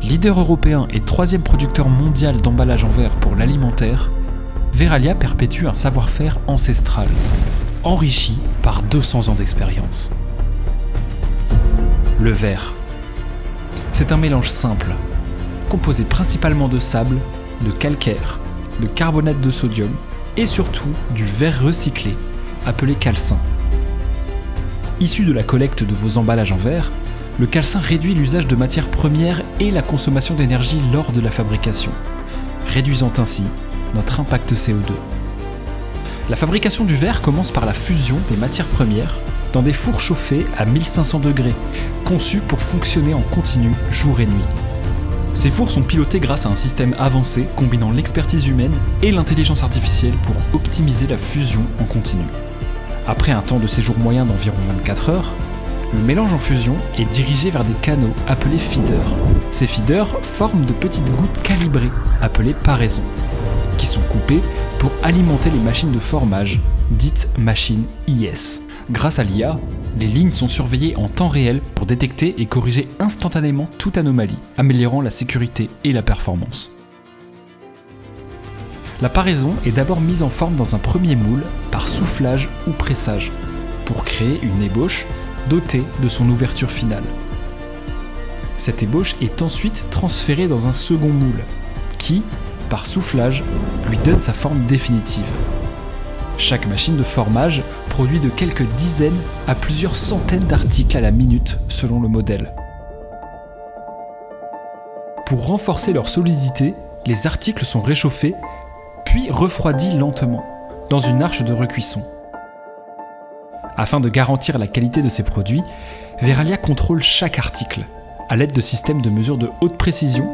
Leader européen et 3e producteur mondial d'emballage en verre pour l'alimentaire, Verallia perpétue un savoir-faire ancestral, enrichi par 200 ans d'expérience. Le verre. C'est un mélange simple, composé principalement de sable, de calcaire, de carbonate de sodium et surtout du verre recyclé, appelé calcin. Issu de la collecte de vos emballages en verre, le calcin réduit l'usage de matières premières et la consommation d'énergie lors de la fabrication, réduisant ainsi notre impact CO2. La fabrication du verre commence par la fusion des matières premières dans des fours chauffés à 1500 degrés, conçus pour fonctionner en continu jour et nuit. Ces fours sont pilotés grâce à un système avancé combinant l'expertise humaine et l'intelligence artificielle pour optimiser la fusion en continu. Après un temps de séjour moyen d'environ 24 heures, le mélange en fusion est dirigé vers des canaux appelés feeders. Ces feeders forment de petites gouttes calibrées, appelées paraisons, qui sont coupées pour alimenter les machines de formage, dites machines IS. Grâce à l'IA, les lignes sont surveillées en temps réel pour détecter et corriger instantanément toute anomalie, améliorant la sécurité et la performance. La paraison est d'abord mise en forme dans un premier moule par soufflage ou pressage, pour créer une ébauche dotée de son ouverture finale. Cette ébauche est ensuite transférée dans un second moule, qui, par soufflage, lui donne sa forme définitive. Chaque machine de formage produit de quelques dizaines à plusieurs centaines d'articles à la minute selon le modèle. Pour renforcer leur solidité, les articles sont réchauffés puis refroidis lentement dans une arche de recuisson. Afin de garantir la qualité de ces produits, Verallia contrôle chaque article à l'aide de systèmes de mesure de haute précision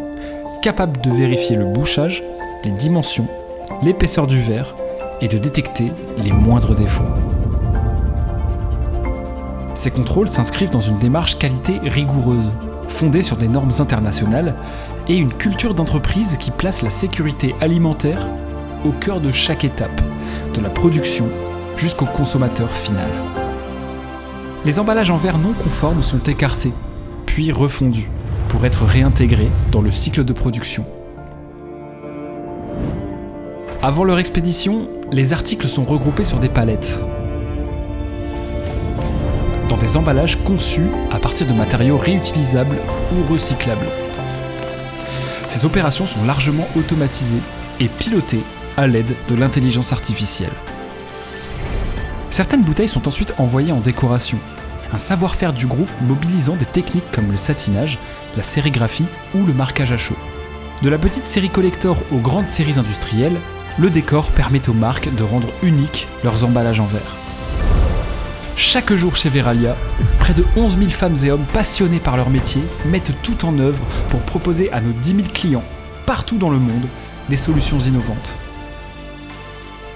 capables de vérifier le bouchage, les dimensions, l'épaisseur du verre et de détecter les moindres défauts. Ces contrôles s'inscrivent dans une démarche qualité rigoureuse, fondée sur des normes internationales et une culture d'entreprise qui place la sécurité alimentaire au cœur de chaque étape, de la production jusqu'au consommateur final. Les emballages en verre non conformes sont écartés, puis refondus, pour être réintégrés dans le cycle de production. Avant leur expédition, les articles sont regroupés sur des palettes, dans des emballages conçus à partir de matériaux réutilisables ou recyclables. Ces opérations sont largement automatisées et pilotées à l'aide de l'intelligence artificielle. Certaines bouteilles sont ensuite envoyées en décoration, un savoir-faire du groupe mobilisant des techniques comme le satinage, la sérigraphie ou le marquage à chaud. De la petite série collector aux grandes séries industrielles, le décor permet aux marques de rendre uniques leurs emballages en verre. Chaque jour chez Verallia, près de 11 000 femmes et hommes passionnés par leur métier mettent tout en œuvre pour proposer à nos 10 000 clients, partout dans le monde, des solutions innovantes.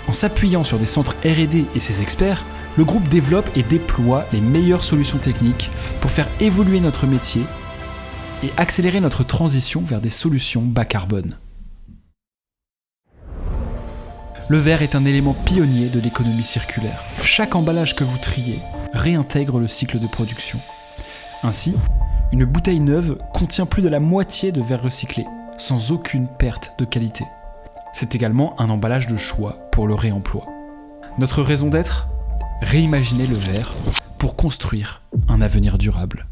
En s'appuyant sur des centres R&D et ses experts, le groupe développe et déploie les meilleures solutions techniques pour faire évoluer notre métier et accélérer notre transition vers des solutions bas carbone. Le verre est un élément pionnier de l'économie circulaire. Chaque emballage que vous triez réintègre le cycle de production. Ainsi, une bouteille neuve contient plus de la moitié de verre recyclé, sans aucune perte de qualité. C'est également un emballage de choix pour le réemploi. Notre raison d'être ? Réimaginer le verre pour construire un avenir durable.